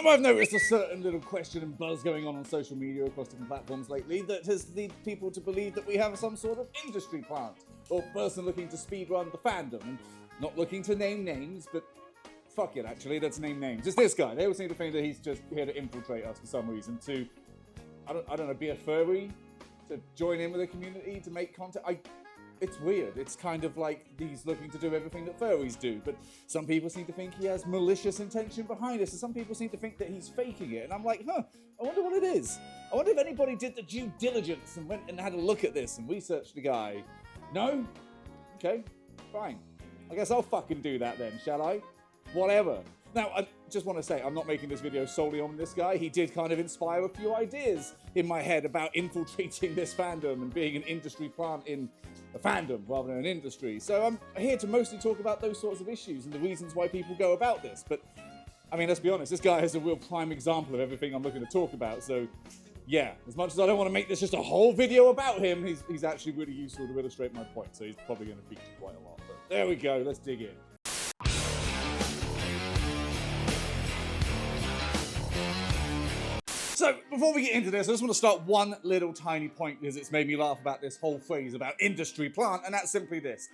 Now, I've noticed a certain little question and buzz going on social media across different platforms lately that has led people to believe that we have some sort of industry plant or person looking to speedrun the fandom. And not looking to name names, but fuck it, actually, let's name names. It's this guy. They all seem to think that he's just here to infiltrate us for some reason, to, I don't know, be a furry, to join in with the community, to make content. It's weird. It's kind of like he's looking to do everything that furries do, but some people seem to think he has malicious intention behind this, and some people seem to think that he's faking it, and I'm like, I wonder what it is. I wonder if anybody did the due diligence and went and had a look at this and researched the guy. No? Okay, fine. I guess I'll fucking do that then, shall I? Whatever. Now, I just want to say, I'm not making this video solely on this guy. He did kind of inspire a few ideas in my head about infiltrating this fandom and being an industry plant in a fandom rather than an industry. So I'm here to mostly talk about those sorts of issues and the reasons why people go about this. But, I mean, let's be honest, this guy is a real prime example of everything I'm looking to talk about. So, yeah, as much as I don't want to make this just a whole video about him, he's actually really useful to illustrate my point. So he's probably going to feature quite a lot. But there we go, let's dig in. So, before we get into this, I just want to start one little tiny point because it's made me laugh about this whole phrase about industry plant, and that's simply this.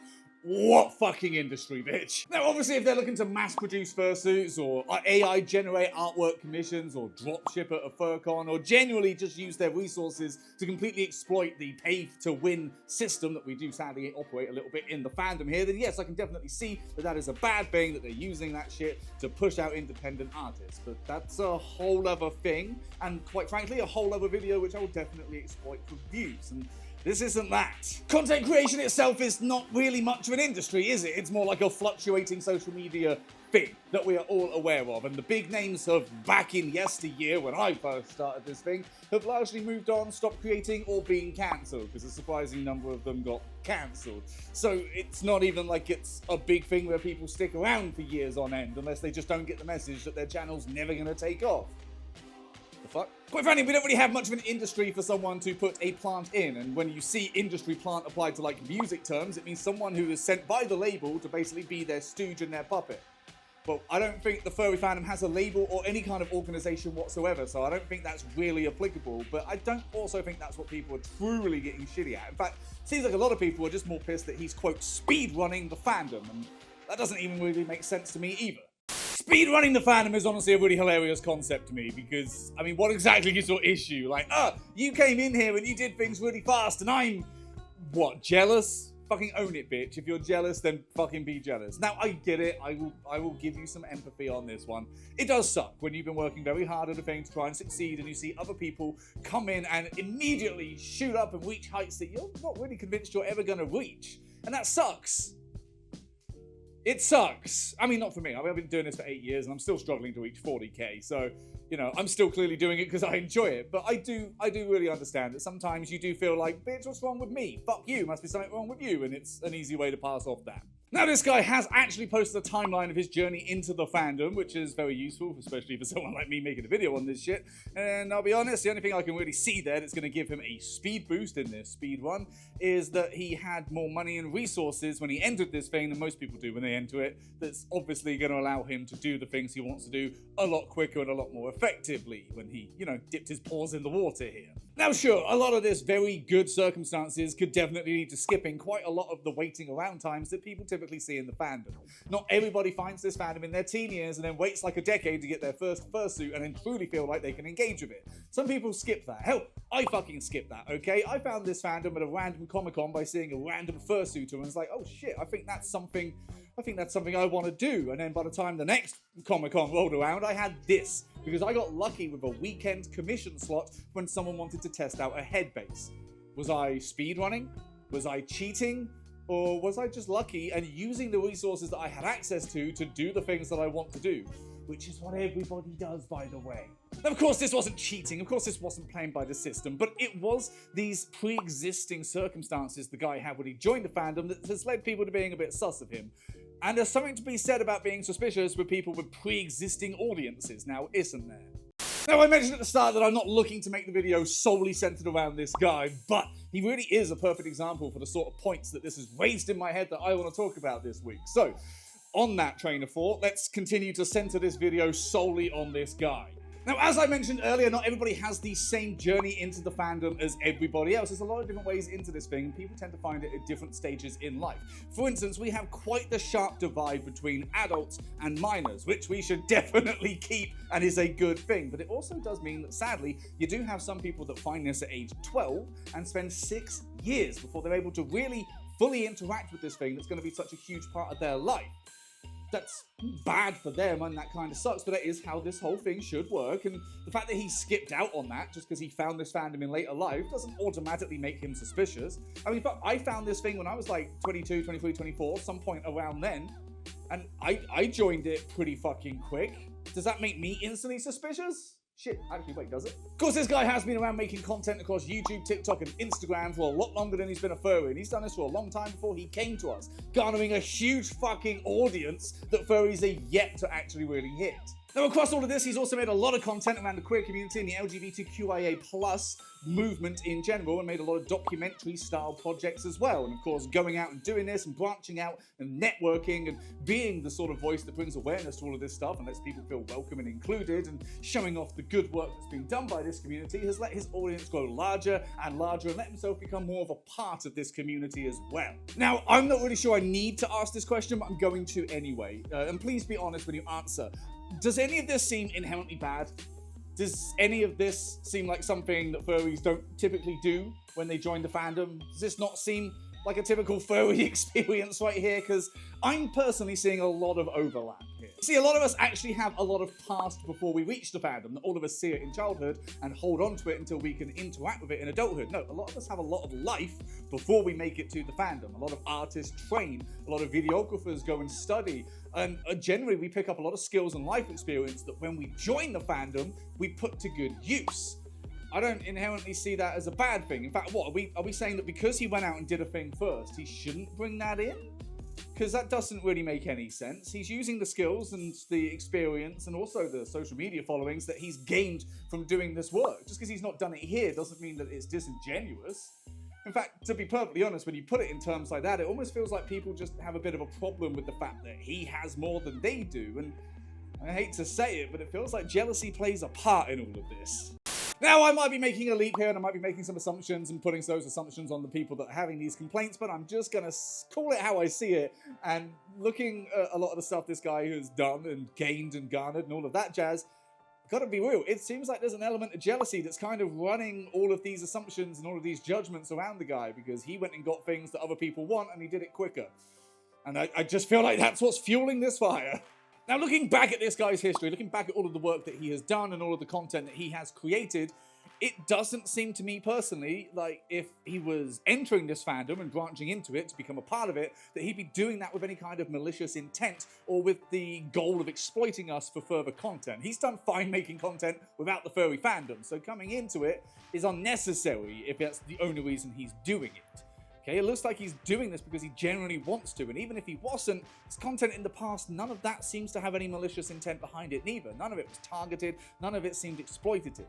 What fucking industry, bitch? Now, obviously, if they're looking to mass-produce fursuits, or AI-generate artwork commissions, or dropship at a furcon, or genuinely just use their resources to completely exploit the pay-to-win system that we do sadly operate a little bit in the fandom here, then yes, I can definitely see that that is a bad thing, that they're using that shit to push out independent artists. But that's a whole other thing, and quite frankly, a whole other video which I will definitely exploit for views. And this isn't that. Content creation itself is not really much of an industry, is it? It's more like a fluctuating social media thing that we are all aware of. And the big names of back in yesteryear, when I first started this thing, have largely moved on, stopped creating, or been cancelled, because a surprising number of them got cancelled. So it's not even like it's a big thing where people stick around for years on end, unless they just don't get the message that their channel's never going to take off. The fuck? Quite frankly, we don't really have much of an industry for someone to put a plant in, and when you see industry plant applied to like music terms, it means someone who is sent by the label to basically be their stooge and their puppet. But I don't think the Furry Fandom has a label or any kind of organization whatsoever, so I don't think that's really applicable, but I don't also think that's what people are truly getting shitty at. In fact, it seems like a lot of people are just more pissed that he's, quote, speedrunning the fandom, and that doesn't even really make sense to me either. Speedrunning the fandom is honestly a really hilarious concept to me because, I mean, what exactly is your issue? Like, you came in here and you did things really fast and I'm, what, jealous? Fucking own it, bitch. If you're jealous, then fucking be jealous. Now, I get it. I will give you some empathy on this one. It does suck when you've been working very hard at a thing to try and succeed and you see other people come in and immediately shoot up and reach heights that you're not really convinced you're ever going to reach. And that sucks. It sucks. I mean, not for me. I've been doing this for 8 years and I'm still struggling to reach 40k. So, you know, I'm still clearly doing it because I enjoy it. But I do really understand that sometimes you do feel like, bitch, what's wrong with me? Fuck you. Must be something wrong with you. And it's an easy way to pass off that. Now, this guy has actually posted a timeline of his journey into the fandom, which is very useful, especially for someone like me making a video on this shit. And I'll be honest, the only thing I can really see there that's going to give him a speed boost in this speed run is that he had more money and resources when he entered this thing than most people do when they enter it. That's obviously going to allow him to do the things he wants to do a lot quicker and a lot more effectively when he, you know, dipped his paws in the water here. Now, sure, a lot of this very good circumstances could definitely lead to skipping quite a lot of the waiting around times that people typically see in the fandom. Not everybody finds this fandom in their teen years and then waits like a decade to get their first fursuit and then truly feel like they can engage with it. Some people skip that. Hell, I fucking skipped that, okay? I found this fandom at a random Comic-Con by seeing a random fursuiter and was like, oh shit, I think that's something I want to do. And then by the time the next Comic-Con rolled around, I had this, because I got lucky with a weekend commission slot when someone wanted to test out a head base. Was I speedrunning? Was I cheating? Or was I just lucky and using the resources that I had access to do the things that I want to do? Which is what everybody does, by the way. Now, of course, this wasn't cheating. Of course, this wasn't playing by the system. But it was these pre-existing circumstances the guy had when he joined the fandom that has led people to being a bit sus of him. And there's something to be said about being suspicious with people with pre-existing audiences, now isn't there? Now, I mentioned at the start that I'm not looking to make the video solely centered around this guy, but he really is a perfect example for the sort of points that this has raised in my head that I want to talk about this week. So, on that train of thought, let's continue to center this video solely on this guy. Now, as I mentioned earlier, not everybody has the same journey into the fandom as everybody else. There's a lot of different ways into this thing, and people tend to find it at different stages in life. For instance, we have quite the sharp divide between adults and minors, which we should definitely keep and is a good thing. But it also does mean that, sadly, you do have some people that find this at age 12 and spend 6 years before they're able to really fully interact with this thing that's going to be such a huge part of their life. That's bad for them, and that kind of sucks, but that is how this whole thing should work. And the fact that he skipped out on that just because he found this fandom in later life doesn't automatically make him suspicious. I mean, I found this thing when I was like 22, 23, 24, some point around then, and I joined it pretty fucking quick. Does that make me instantly suspicious? Shit, actually, wait, does it? Of course, this guy has been around making content across YouTube, TikTok, and Instagram for a lot longer than he's been a furry, and he's done this for a long time before he came to us, garnering a huge fucking audience that furries are yet to actually really hit. Now, across all of this, he's also made a lot of content around the queer community and the LGBTQIA+ movement in general, and made a lot of documentary-style projects as well. And of course, going out and doing this and branching out and networking and being the sort of voice that brings awareness to all of this stuff and lets people feel welcome and included and showing off the good work that's being done by this community has let his audience grow larger and larger and let himself become more of a part of this community as well. Now, I'm not really sure I need to ask this question, but I'm going to anyway. And please be honest when you answer. Does any of this seem inherently bad? Does any of this seem like something that furries don't typically do when they join the fandom? Does this not seem like a typical furry experience right here? Because I'm personally seeing a lot of overlap here. See, a lot of us actually have a lot of past before we reach the fandom. Not all of us see it in childhood and hold on to it until we can interact with it in adulthood. No, a lot of us have a lot of life before we make it to the fandom. A lot of artists train, a lot of videographers go and study, and generally we pick up a lot of skills and life experience that when we join the fandom, we put to good use. I don't inherently see that as a bad thing. In fact, what are we saying that because he went out and did a thing first, he shouldn't bring that in? Because that doesn't really make any sense. He's using the skills and the experience and also the social media followings that he's gained from doing this work. Just because he's not done it here doesn't mean that it's disingenuous. In fact, to be perfectly honest, when you put it in terms like that, it almost feels like people just have a bit of a problem with the fact that he has more than they do. And I hate to say it, but it feels like jealousy plays a part in all of this. Now, I might be making a leap here and I might be making some assumptions and putting those assumptions on the people that are having these complaints, but I'm just going to call it how I see it. And looking at a lot of the stuff this guy has done and gained and garnered and all of that jazz, gotta be real, it seems like there's an element of jealousy that's kind of running all of these assumptions and all of these judgments around the guy because he went and got things that other people want and he did it quicker. And I just feel like that's what's fueling this fire. Now, looking back at this guy's history, looking back at all of the work that he has done and all of the content that he has created, it doesn't seem to me personally like if he was entering this fandom and branching into it to become a part of it, that he'd be doing that with any kind of malicious intent or with the goal of exploiting us for further content. He's done fine making content without the furry fandom, so coming into it is unnecessary if that's the only reason he's doing it. Okay, it looks like he's doing this because he genuinely wants to, and even if he wasn't, his content in the past, none of that seems to have any malicious intent behind it neither. None of it was targeted, none of it seemed exploitative.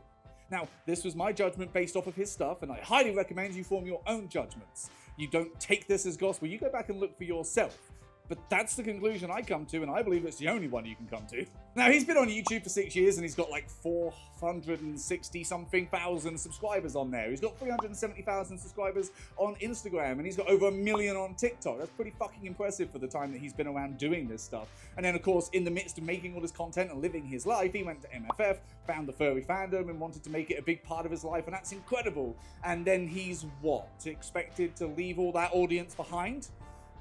Now, this was my judgment based off of his stuff, and I highly recommend you form your own judgments. You don't take this as gospel, you go back and look for yourself. But that's the conclusion I come to, and I believe it's the only one you can come to. Now, he's been on YouTube for 6 years, and he's got like 460-something thousand subscribers on there. He's got 370,000 subscribers on Instagram, and he's got over 1 million on TikTok. That's pretty fucking impressive for the time that he's been around doing this stuff. And then, of course, in the midst of making all this content and living his life, he went to MFF, found the Furry Fandom, and wanted to make it a big part of his life, and that's incredible. And then he's, what, expected to leave all that audience behind?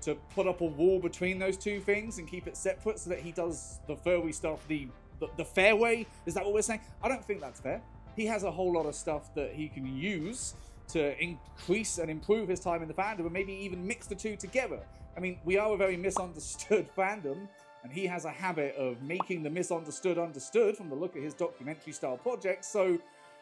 To put up a wall between those two things and keep it separate so that he does the furry stuff the fair way? Is that what we're saying? I don't think that's fair. He has a whole lot of stuff that he can use to increase and improve his time in the fandom and maybe even mix the two together. I mean, we are a very misunderstood fandom, and he has a habit of making the misunderstood understood from the look at his documentary style projects, so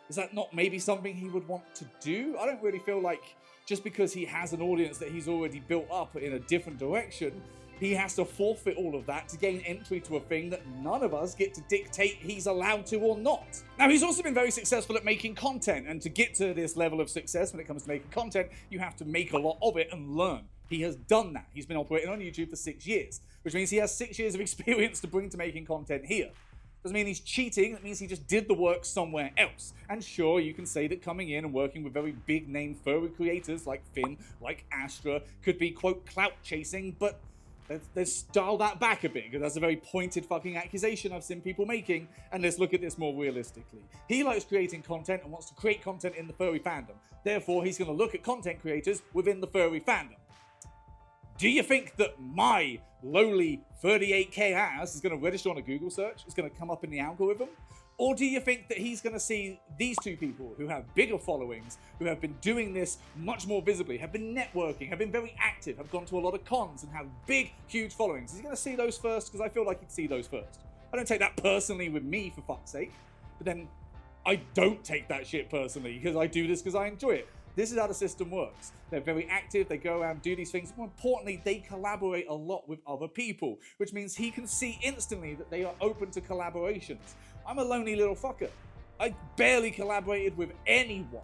is that not maybe something he would want to do? I don't really feel like just because he has an audience that he's already built up in a different direction, he has to forfeit all of that to gain entry to a thing that none of us get to dictate he's allowed to or not. Now, he's also been very successful at making content, and to get to this level of success when it comes to making content, you have to make a lot of it and learn. He has done that. He's been operating on YouTube for 6 years, which means he has 6 years of experience to bring to making content here. Doesn't mean he's cheating, it means he just did the work somewhere else. And sure, you can say that coming in and working with very big name furry creators like Finn, like Astra, could be, quote, clout chasing, but let's dial that back a bit, because that's a very pointed fucking accusation I've seen people making, and let's look at this more realistically. He likes creating content and wants to create content in the furry fandom. Therefore, he's going to look at content creators within the furry fandom. Do you think that my lowly 38k ass is going to register on a Google search? It's going to come up in the algorithm? Or do you think that he's going to see these two people who have bigger followings, who have been doing this much more visibly, have been networking, have been very active, have gone to a lot of cons and have big, huge followings? Is he going to see those first? Because I feel like he'd see those first. I don't take that personally with me, for fuck's sake. But then I don't take that shit personally, because I do this because I enjoy it. This is how the system works. They're very active, they go around, do these things. More importantly, they collaborate a lot with other people, which means he can see instantly that they are open to collaborations. I'm a lonely little fucker. I barely collaborated with anyone.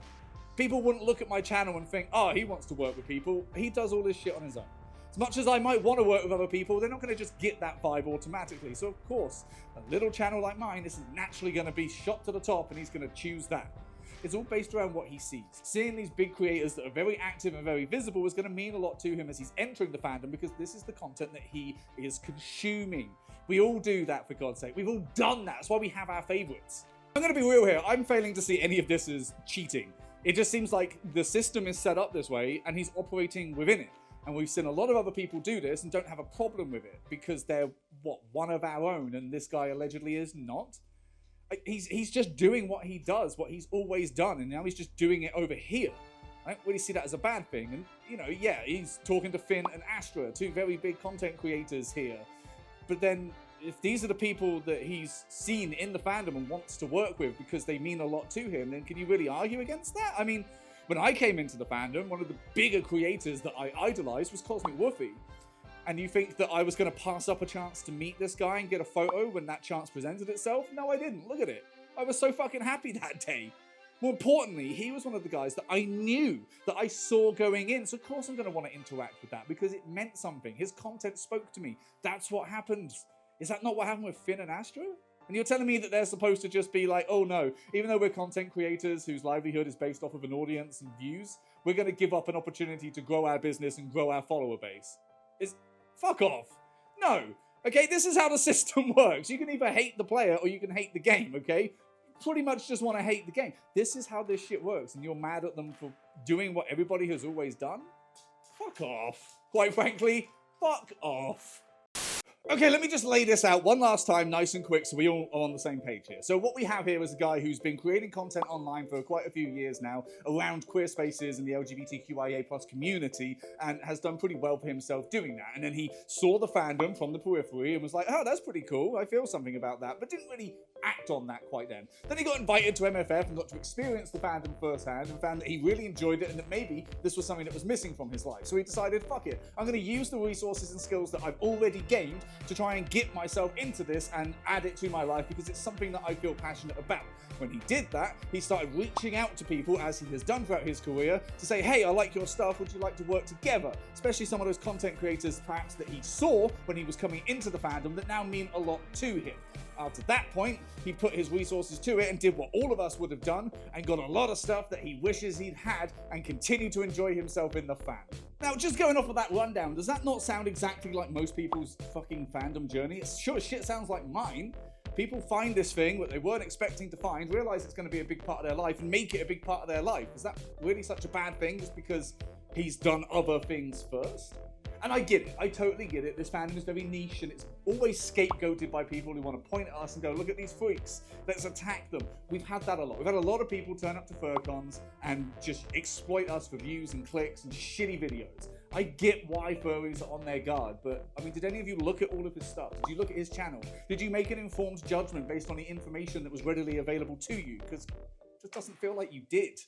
People wouldn't look at my channel and think, oh, he wants to work with people. He does all this shit on his own. As much as I might want to work with other people, they're not going to just get that vibe automatically. So of course, a little channel like mine is naturally going to be shot to the top, and he's going to choose that. It's all based around what he sees. Seeing these big creators that are very active and very visible is going to mean a lot to him as he's entering the fandom, because this is the content that he is consuming. We all do that, for God's sake. We've all done that. That's why we have our favorites. I'm going to be real here. I'm failing to see any of this as cheating. It just seems like the system is set up this way and he's operating within it. And we've seen a lot of other people do this and don't have a problem with it because they're, what, one of our own, and this guy allegedly is not? He's just doing what he does, what he's always done, and now he's just doing it over here. I don't really see that as a bad thing. And, you know, yeah, he's talking to Finn and Astra, two very big content creators here. But then, if these are the people that he's seen in the fandom and wants to work with because they mean a lot to him, then can you really argue against that? I mean, when I came into the fandom, one of the bigger creators that I idolized was Cosmic Woofy. And you think that I was going to pass up a chance to meet this guy and get a photo when that chance presented itself? No, I didn't. Look at it. I was so fucking happy that day. More importantly, he was one of the guys that I knew, that I saw going in. So of course I'm going to want to interact with that because it meant something. His content spoke to me. That's what happened. Is that not what happened with Finn and Astra? And you're telling me that they're supposed to just be like, oh no, even though we're content creators whose livelihood is based off of an audience and views, we're going to give up an opportunity to grow our business and grow our follower base. Fuck off. No. Okay, this is how the system works. You can either hate the player or you can hate the game, okay? Pretty much just want to hate the game. This is how this shit works, and you're mad at them for doing what everybody has always done? Fuck off. Quite frankly, fuck off. Okay, let me just lay this out one last time, nice and quick, so we all are on the same page here. So what we have here is a guy who's been creating content online for quite a few years now around queer spaces and the LGBTQIA+ community, and has done pretty well for himself doing that. And then he saw the fandom from the periphery and was like, oh, that's pretty cool, I feel something about that, but didn't really act on that quite then. Then he got invited to MFF and got to experience the fandom firsthand and found that he really enjoyed it and that maybe this was something that was missing from his life. So he decided, fuck it, I'm going to use the resources and skills that I've already gained to try and get myself into this and add it to my life because it's something that I feel passionate about. When he did that, he started reaching out to people, as he has done throughout his career, to say, hey, I like your stuff, would you like to work together? Especially some of those content creators perhaps that he saw when he was coming into the fandom that now mean a lot to him. After that point, he put his resources to it and did what all of us would have done and got a lot of stuff that he wishes he'd had and continued to enjoy himself in the fandom. Now, just going off of that rundown, does that not sound exactly like most people's fucking fandom journey? It sure as shit sounds like mine. People find this thing that they weren't expecting to find, realize it's going to be a big part of their life, and make it a big part of their life. Is that really such a bad thing just because he's done other things first? And I get it. I totally get it. This fandom is very niche and it's always scapegoated by people who want to point at us and go, look at these freaks, let's attack them. We've had that a lot. We've had a lot of people turn up to FurCons and just exploit us for views and clicks and shitty videos. I get why furries are on their guard, but I mean, did any of you look at all of his stuff? Did you look at his channel? Did you make an informed judgment based on the information that was readily available to you? Because it just doesn't feel like you did.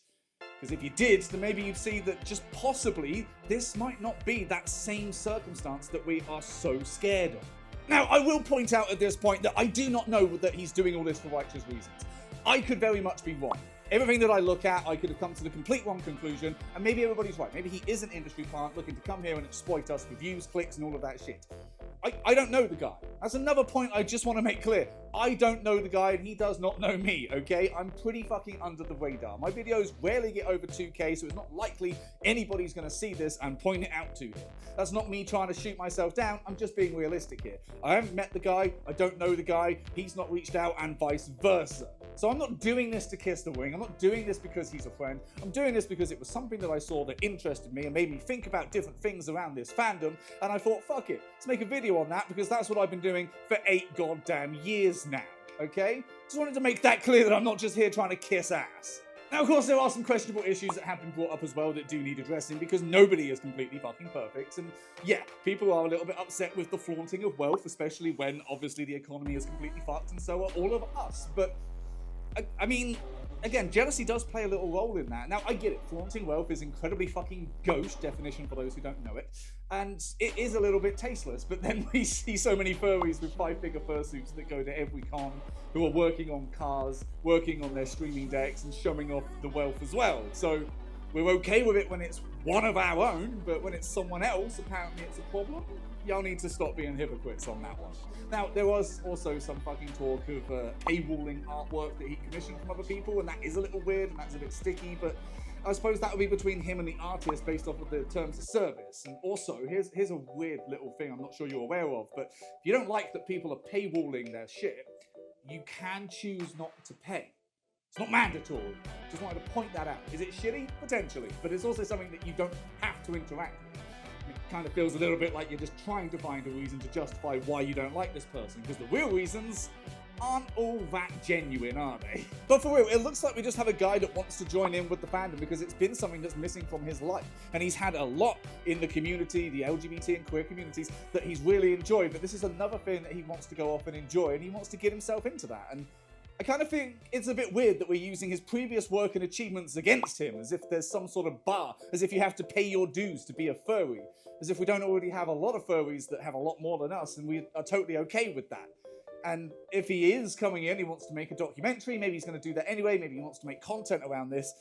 Because if you did, then maybe you'd see that just possibly this might not be that same circumstance that we are so scared of. Now, I will point out at this point that I do not know that he's doing all this for righteous reasons. I could very much be wrong. Everything that I look at, I could have come to the complete wrong conclusion, and maybe everybody's right. Maybe he is an industry plant looking to come here and exploit us for views, clicks, and all of that shit. I don't know the guy. That's another point I just want to make clear. I don't know the guy and he does not know me, okay? I'm pretty fucking under the radar. My videos rarely get over 2K, so it's not likely anybody's going to see this and point it out to him. That's not me trying to shoot myself down. I'm just being realistic here. I haven't met the guy. I don't know the guy. He's not reached out and vice versa. So I'm not doing this to kiss the ring. I'm not doing this because he's a friend. I'm doing this because it was something that I saw that interested me and made me think about different things around this fandom. And I thought, fuck it, let's make a video on that because that's what I've been doing for 8 goddamn years now, okay? Just wanted to make that clear that I'm not just here trying to kiss ass. Now, of course, there are some questionable issues that have been brought up as well that do need addressing because nobody is completely fucking perfect. And yeah, people are a little bit upset with the flaunting of wealth, especially when obviously the economy is completely fucked and so are all of us. But I mean, again, jealousy does play a little role in that. Now, I get it. Flaunting wealth is incredibly fucking gauche, definition for those who don't know it. And it is a little bit tasteless, but then we see so many furries with 5-figure fursuits that go to every con, who are working on cars, working on their streaming decks, and showing off the wealth as well. So we're okay with it when it's one of our own, but when it's someone else, apparently it's a problem. Y'all need to stop being hypocrites on that one. Now, there was also some fucking talk of paywalling artwork that he commissioned from other people, and that is a little weird, and that's a bit sticky, but I suppose that would be between him and the artist based off of the terms of service. And also, here's a weird little thing I'm not sure you're aware of, but if you don't like that people are paywalling their shit, you can choose not to pay. It's not mandatory. Just wanted to point that out. Is it shitty? Potentially. But it's also something that you don't have to interact with. It kind of feels a little bit like you're just trying to find a reason to justify why you don't like this person, because the real reasons aren't all that genuine, are they? But for real, it looks like we just have a guy that wants to join in with the fandom because it's been something that's missing from his life. And he's had a lot in the community, the LGBT and queer communities, that he's really enjoyed. But this is another thing that he wants to go off and enjoy, and he wants to get himself into that. And I kind of think it's a bit weird that we're using his previous work and achievements against him, as if there's some sort of bar, as if you have to pay your dues to be a furry, as if we don't already have a lot of furries that have a lot more than us, and we are totally okay with that. And if he is coming in, he wants to make a documentary, maybe he's going to do that anyway, maybe he wants to make content around this,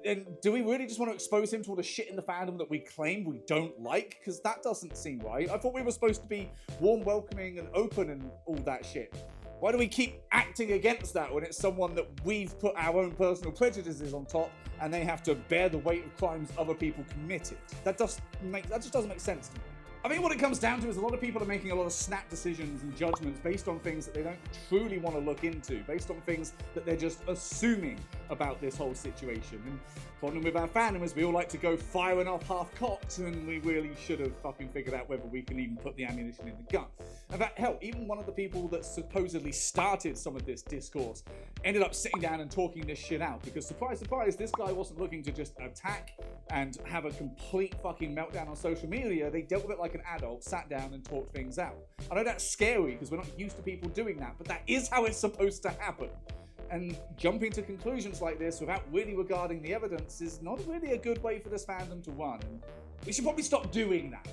and do we really just want to expose him to all the shit in the fandom that we claim we don't like? Because that doesn't seem right. I thought we were supposed to be warm, welcoming, and open and all that shit. Why do we keep acting against that when it's someone that we've put our own personal prejudices on top and they have to bear the weight of crimes other people committed? That just doesn't make sense to me. I think what it comes down to is a lot of people are making a lot of snap decisions and judgments based on things that they don't truly want to look into, based on things that they're just assuming about this whole situation. And the problem with our fandom is we all like to go firing off half-cocked, and we really should have fucking figured out whether we can even put the ammunition in the gun. In fact, hell, even one of the people that supposedly started some of this discourse ended up sitting down and talking this shit out, because surprise, surprise, this guy wasn't looking to just attack and have a complete fucking meltdown on social media. They dealt with it like an adult, sat down and talked things out. I know that's scary because we're not used to people doing that, but that is how it's supposed to happen. And jumping to conclusions like this without really regarding the evidence is not really a good way for this fandom to run. And we should probably stop doing that.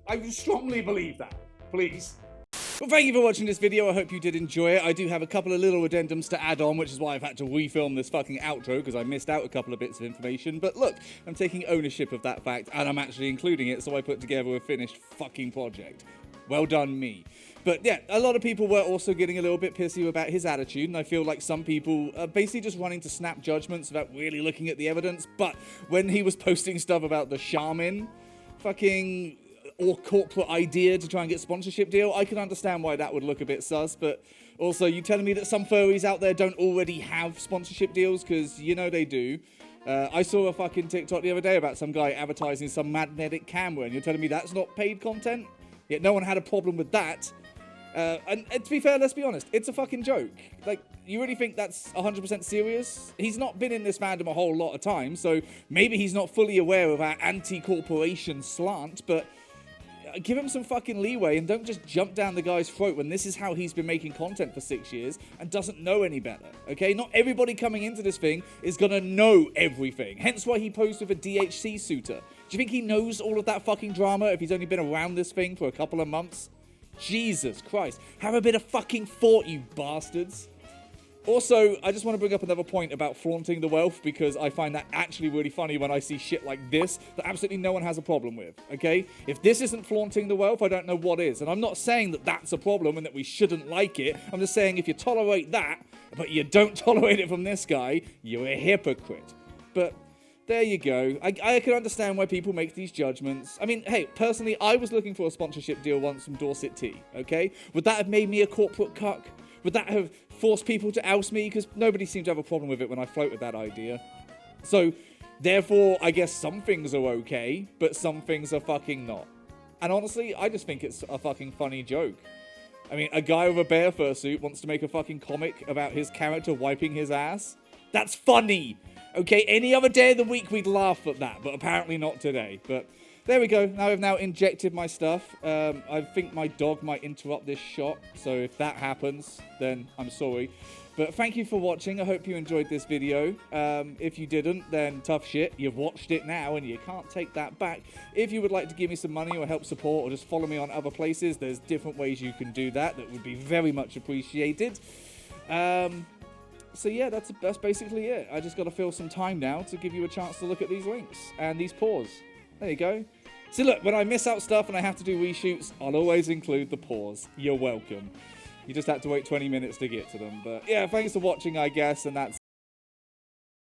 I strongly believe that. Please. Well, thank you for watching this video. I hope you did enjoy it. I do have a couple of little addendums to add on, which is why I've had to refilm this fucking outro, because I missed out a couple of bits of information. But look, I'm taking ownership of that fact, and I'm actually including it, so I put together a finished fucking project. Well done, me. But yeah, a lot of people were also getting a little bit pissy about his attitude, and I feel like some people are basically just running to snap judgments without really looking at the evidence. But when he was posting stuff about the shaman fucking or corporate idea to try and get sponsorship deal, I can understand why that would look a bit sus. But also, you telling me that some furries out there don't already have sponsorship deals? Because you know they do. I saw a fucking TikTok the other day about some guy advertising some magnetic camera, and you're telling me that's not paid content? Yet no one had a problem with that. And to be fair, let's be honest, it's a fucking joke. Like, you really think that's 100% serious? He's not been in this fandom a whole lot of time, so maybe he's not fully aware of our anti-corporation slant, but give him some fucking leeway and don't just jump down the guy's throat when this is how he's been making content for 6 years and doesn't know any better, okay? Not everybody coming into this thing is gonna know everything, hence why he posed with a DHC suitor. Do you think he knows all of that fucking drama if he's only been around this thing for a couple of months? Jesus Christ. Have a bit of fucking thought, you bastards. Also, I just want to bring up another point about flaunting the wealth, because I find that actually really funny when I see shit like this that absolutely no one has a problem with, okay? If this isn't flaunting the wealth, I don't know what is. And I'm not saying that that's a problem and that we shouldn't like it. I'm just saying if you tolerate that, but you don't tolerate it from this guy, you're a hypocrite. But there you go. I can understand why people make these judgments. I mean, hey, personally, I was looking for a sponsorship deal once from Dorset Tea, okay? Would that have made me a corporate cuck? Would that have forced people to oust me? Because nobody seemed to have a problem with it when I floated that idea. So, therefore, I guess some things are okay, but some things are fucking not. And honestly, I just think it's a fucking funny joke. I mean, a guy with a bear fursuit wants to make a fucking comic about his character wiping his ass? That's funny! Okay, any other day of the week we'd laugh at that, but apparently not today. But there we go. Now I've now injected my stuff. I think my dog might interrupt this shot, so if that happens, then I'm sorry. But thank you for watching. I hope you enjoyed this video. If you didn't, then tough shit. You've watched it now, and you can't take that back. If you would like to give me some money or help support or just follow me on other places, there's different ways you can do that. That would be very much appreciated. So yeah, that's basically it. I just got to fill some time now to give you a chance to look at these links and these paws. There you go. See, look, when I miss out stuff and I have to do reshoots, I'll always include the paws. You're welcome. You just had to wait 20 minutes to get to them. But yeah, thanks for watching, I guess, and that's